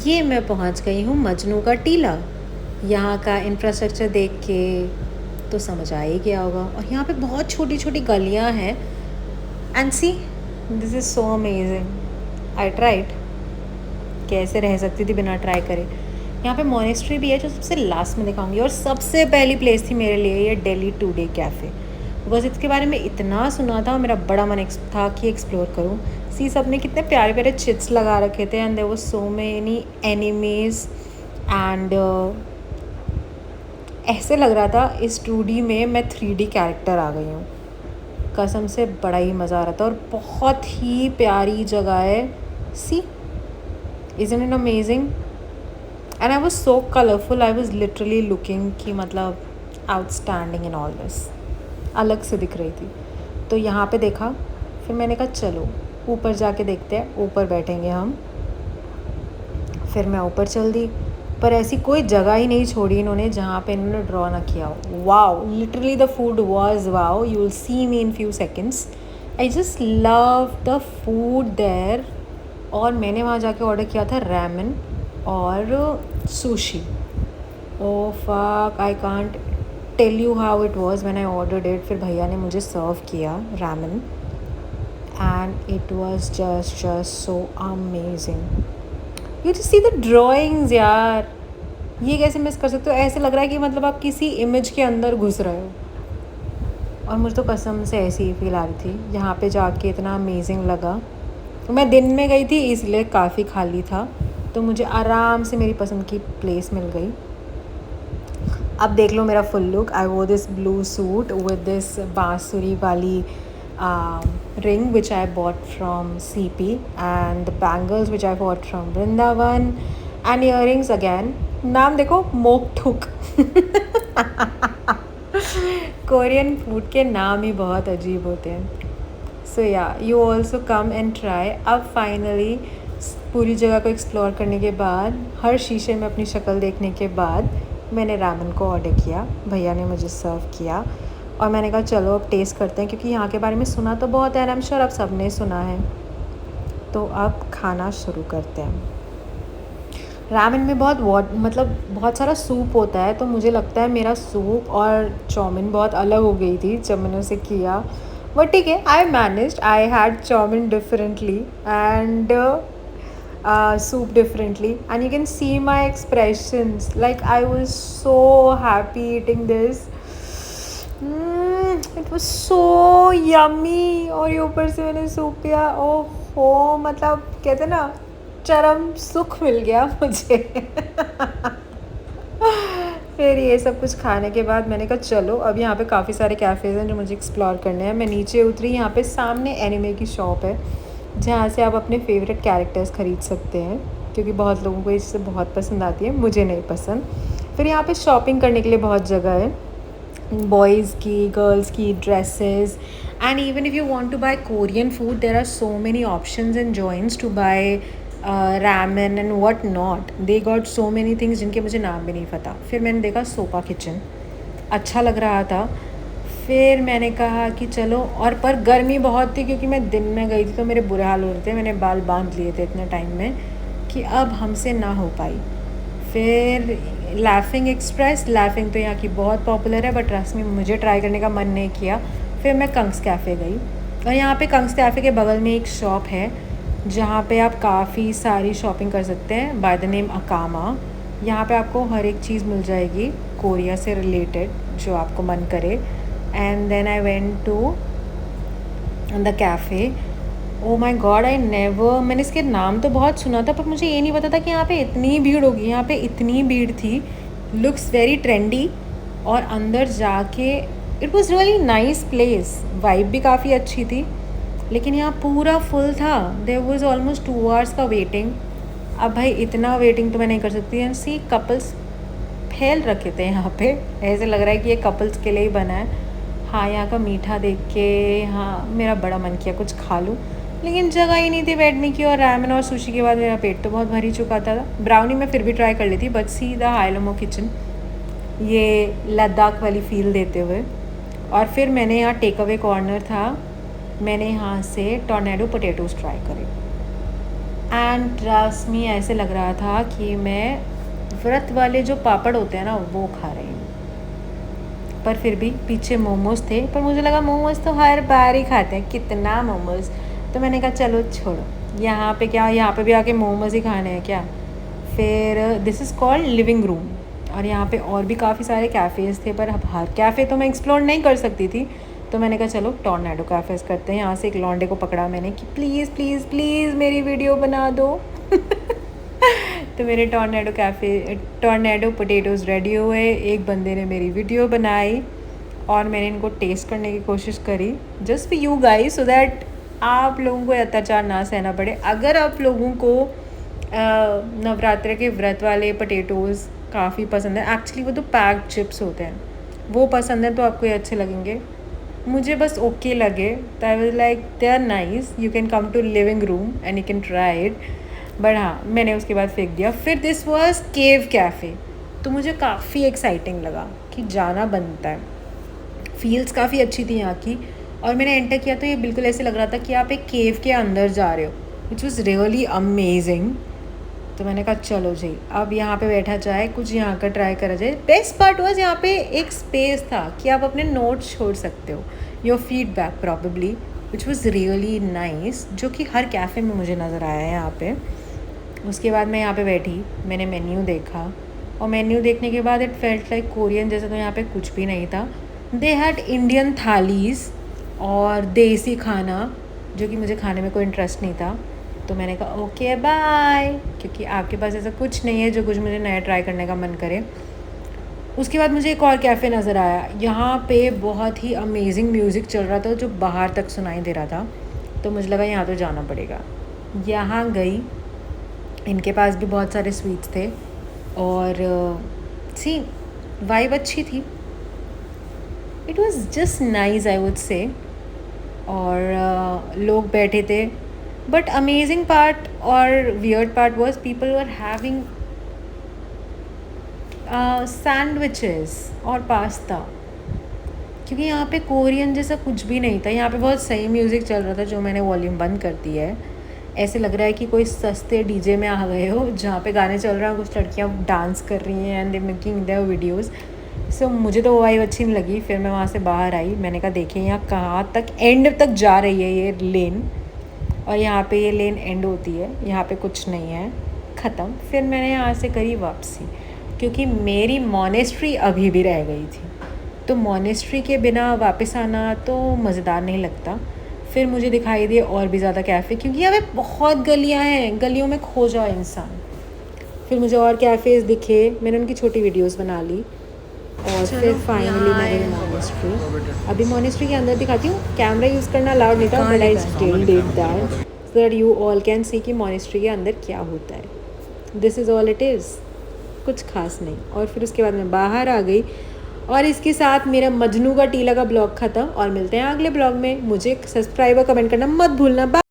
ये मैं पहुंच गई हूँ मजनू का टीला। यहाँ का इंफ्रास्ट्रक्चर देख के तो समझ आ ही गया होगा। और यहाँ पे बहुत छोटी छोटी गलियाँ हैं। And see, this is so amazing. I tried. कैसे रह सकती थी बिना ट्राई करे। यहाँ पे मॉनेस्ट्री भी है जो सबसे लास्ट में दिखाऊंगी। और सबसे पहली प्लेस थी मेरे लिए ये दिल्ली टुडे कैफ़े। बिकॉज इसके बारे में इतना सुना था, मेरा बड़ा मन था कि एक्सप्लोर करूँ। सी, सब ने कितने प्यारे प्यारे चिट्स लगा रखे थे and there was so many enemies. And ऐसे लग रहा था इस 2D में मैं 3D कैरेक्टर आ गई हूँ। कसम से बड़ा ही मज़ा आ रहा था। और बहुत ही प्यारी जगह है। सी, isn't it amazing? And I was so colorful, I was literally looking कि मतलब outstanding in all this, अलग से दिख रही थी। तो यहाँ पे देखा, फिर मैंने कहा चलो ऊपर जाके देखते हैं, ऊपर बैठेंगे हम। फिर मैं ऊपर चल दी, पर ऐसी कोई जगह ही नहीं छोड़ी इन्होंने जहाँ पे इन्होंने ड्रॉ ना किया हो। Wow, literally the food was wow. You will see me in few seconds. I just love the food there. और मैंने वहाँ जाके ऑर्डर किया था रैमन और sushi. Oh fuck, I can't tell you how it was when I ordered it. फिर भैया ने मुझे सर्व किया ramen and it was just so amazing. You just see the drawings यार। ये कैसे मिस कर सकते हो? ऐसे लग रहा है कि मतलब आप किसी इमेज के अंदर घुस रहे हो। और मुझे तो कसम से ऐसी ही फील आ रही थी। यहाँ पे जाके इतना अमेजिंग लगा। मैं दिन में गई थी इसलिए काफ़ी खाली था, तो मुझे आराम से मेरी पसंद की प्लेस मिल गई। अब देख लो मेरा full look. I wore this blue suit with this बांसुरी वाली ring which I bought from CP, and the bangles which I bought from Vrindavan, and earrings again. नाम देखो, मोकठुक। कोरियन फूड के नाम ही बहुत अजीब होते हैं। सो या, you also come and try. अब फाइनली पूरी जगह को एक्सप्लोर करने के बाद, हर शीशे में अपनी शक्ल देखने के बाद, मैंने रामन को ऑर्डर किया। भैया ने मुझे सर्व किया और मैंने कहा चलो अब टेस्ट करते हैं, क्योंकि यहाँ के बारे में सुना तो बहुत है एंड आई एम श्योर अब सब ने सुना है। तो अब खाना शुरू करते हैं। रामेन में बहुत सारा सूप होता है, तो मुझे लगता है मेरा सूप और चाउमीन बहुत अलग हो गई थी जब मैंने उसे किया। बट ठीक है, I managed. I had chow mein differently and soup differently, and you can see my expressions, like I was so happy eating this. It was so yummy। और ये ऊपर से मैंने सूप पिया। ओहो, मतलब कहते हैं ना, चरम सुख मिल गया मुझे। फिर ये सब कुछ खाने के बाद मैंने कहा चलो अब यहाँ पे काफ़ी सारे कैफ़ेज़ हैं जो मुझे एक्सप्लोर करने हैं। मैं नीचे उतरी। यहाँ पे सामने एनिमे की शॉप है जहाँ से आप अपने फेवरेट कैरेक्टर्स ख़रीद सकते हैं, क्योंकि बहुत लोगों को इससे बहुत पसंद आती है, मुझे नहीं पसंद। फिर यहाँ पे शॉपिंग करने के लिए बहुत जगह है, बॉयज़ की, गर्ल्स की dresses. And even if you want to buy Korean food, there are so many options and joints to buy ramen and what not. They got so many things जिनके मुझे नाम भी नहीं पता। फिर मैंने देखा सोपा किचन, अच्छा लग रहा था। फिर मैंने कहा कि चलो, और पर गर्मी बहुत थी क्योंकि मैं दिन में गई थी तो मेरे बुरे हाल हो रहे थे। मैंने बाल बांध लिए थे इतने टाइम में कि अब हमसे ना हो पाई। फिर लाफिंग एक्सप्रेस, लाफिंग तो यहाँ की बहुत पॉपुलर है, बट रस्म में मुझे ट्राई करने का मन नहीं किया। फिर मैं कंग्स कैफ़े गई, और यहाँ पे कंग्स कैफ़े के बगल में एक शॉप है जहाँ पे आप काफ़ी सारी शॉपिंग कर सकते हैं, बाय द नेम अकामा। यहाँ पे आपको हर एक चीज़ मिल जाएगी कोरिया से रिलेटेड जो आपको मन करे। And then I went to the cafe. Oh my god, मैंने इसके नाम तो बहुत सुना था, पर मुझे ये नहीं पता था कि यहाँ पे इतनी भीड़ होगी। यहाँ पे इतनी भीड़ थी। लुक्स वेरी ट्रेंडी, और अंदर जाके it was really nice place. Vibe भी काफ़ी अच्छी थी, लेकिन यहाँ पूरा फुल था। देयर वाज ऑलमोस्ट 2 hours का वेटिंग। अब भाई इतना वेटिंग तो मैं नहीं कर सकती। एंड सी, कपल्स फैल रखे थे यहाँ पे, ऐसे लग रहा है कि ये कपल्स के लिए ही बना है। हाँ, यहाँ का मीठा देख के हाँ मेरा बड़ा मन किया कुछ खा लूँ, लेकिन जगह ही नहीं थी बैठने की। और रैमन और सुशी के बाद मेरा पेट तो बहुत भरी चुका था। ब्राउनी मैं फिर भी ट्राई कर ली थी, बट सी द हाइलमो किचन, ये लद्दाख वाली फ़ील देते हुए। और फिर मैंने यहाँ टेक अवे कॉर्नर था, मैंने यहाँ से टॉर्नेडो पोटैटोज़ ट्राई करे। एंड ट्रस्ट मी ऐसे लग रहा था कि मैं व्रत वाले जो पापड़ होते हैं ना वो खा रही हूँ। पर फिर भी पीछे मोमोज थे, पर मुझे लगा मोमोज तो हर बार ही खाते हैं, कितना मोमोज। तो मैंने कहा चलो छोड़ो, यहाँ पे क्या, यहाँ पे भी आके मोमोज ही खाने हैं क्या। फिर this is called living room, और यहाँ पे और भी काफ़ी सारे कैफ़ेज़ थे, पर अब हर कैफ़े तो मैं एक्सप्लोर नहीं कर सकती थी। तो मैंने कहा चलो टॉर्नेडो कैफ़ेज़ करते हैं। यहाँ से एक लौंडे को पकड़ा मैंने कि प्लीज़ प्लीज़ प्लीज़ मेरी वीडियो बना दो। तो मेरे टॉर्नेडो पोटैटोज़ रेडी हुए। एक बंदे ने मेरी वीडियो बनाई और मैंने इनको टेस्ट करने की कोशिश करी, just for you guys, so that आप लोगों को अत्याचार ना सहना पड़े। अगर आप लोगों को नवरात्र के व्रत वाले पोटैटोज़ काफ़ी पसंद है, एक्चुअली वो तो पैक्ड चिप्स होते हैं, वो पसंद है तो आपको ये अच्छे लगेंगे। मुझे बस ओके लगे, तो I was like they are nice, you can come to living room and you can try it. But हाँ, मैंने उसके बाद फेंक दिया। फिर दिस वाज केव कैफ़े, तो मुझे काफ़ी एक्साइटिंग लगा कि जाना बनता है। फील्स काफ़ी अच्छी थी यहाँ की, और मैंने एंटर किया तो ये बिल्कुल ऐसे लग रहा था कि आप एक केव के अंदर जा रहे हो, विच वॉज़ रियली अमेजिंग। तो मैंने कहा चलो जी, अब यहाँ पे बैठा जाए, कुछ यहाँ का ट्राई करा जाए। बेस्ट पार्ट वाज यहाँ पे एक स्पेस था कि आप अपने नोट्स छोड़ सकते हो, your feedback probably, which was really nice, जो कि हर कैफ़े में मुझे नज़र आया है यहाँ पे। उसके बाद मैं यहाँ पे बैठी, मैंने मेन्यू देखा, और मेन्यू देखने के बाद इट फेल्ट लाइक कोरियन जैसा, तो यहाँ पे कुछ भी नहीं था। दे हैड इंडियन थालीज़ और देसी खाना, जो कि मुझे खाने में कोई इंटरेस्ट नहीं था। तो मैंने कहा ओके बाय, क्योंकि आपके पास ऐसा कुछ नहीं है जो कुछ मुझे नया ट्राई करने का मन करे। उसके बाद मुझे एक और कैफ़े नज़र आया, यहाँ पे बहुत ही अमेजिंग म्यूज़िक चल रहा था जो बाहर तक सुनाई दे रहा था। तो मुझे लगा यहाँ तो जाना पड़ेगा। यहाँ गई, इनके पास भी बहुत सारे स्वीट्स थे, और सी वाइब अच्छी थी, it was just nice I would say. और लोग बैठे थे, बट अमेजिंग पार्ट और weird part was people were having sandwiches और पास्ता, क्योंकि यहाँ पे कोरियन जैसा कुछ भी नहीं था। यहाँ पे बहुत सही म्यूज़िक चल रहा था, जो मैंने वॉल्यूम बंद कर दी है। ऐसे लग रहा है कि कोई सस्ते डीजे में आ गए हो, जहाँ पे गाने चल रहे हैं, कुछ लड़कियाँ डांस कर रही हैं and they making their videos. So मुझे तो वो वाइब अच्छी नहीं लगी। फिर मैं वहाँ से बाहर आई, मैंने कहा देखिए यहाँ कहाँ तक एंड तक जा रही है ये लेन, और यहाँ पे ये लेन एंड होती है, यहाँ पे कुछ नहीं है, ख़त्म। फिर मैंने यहाँ से करी वापसी, क्योंकि मेरी मॉनेस्ट्री अभी भी रह गई थी, तो मॉनेस्ट्री के बिना वापस आना तो मज़ेदार नहीं लगता। फिर मुझे दिखाई दिए और भी ज़्यादा कैफ़े, क्योंकि यहाँ पे बहुत गलियाँ हैं, गलियों में खो जाओ इंसान। फिर मुझे और कैफ़ेज़ दिखे, मैंने उनकी छोटी वीडियोस बना ली, और फिर फाइनली मैं गई मॉनेस्ट्री। अभी मॉनेस्ट्री के अंदर दिखाती हूँ, कैमरा यूज़ करना अलाउड नहीं था, but I still did that so that you all can see कि मॉनेस्ट्री के अंदर क्या होता है। This is all it is, कुछ खास नहीं। और फिर उसके बाद मैं बाहर आ गई, और इसके साथ मेरा मजनू का टीला का ब्लॉग ख़त्म। और मिलते हैं अगले ब्लॉग में। मुझे सब्सक्राइब और कमेंट करना मत भूलना। बाय।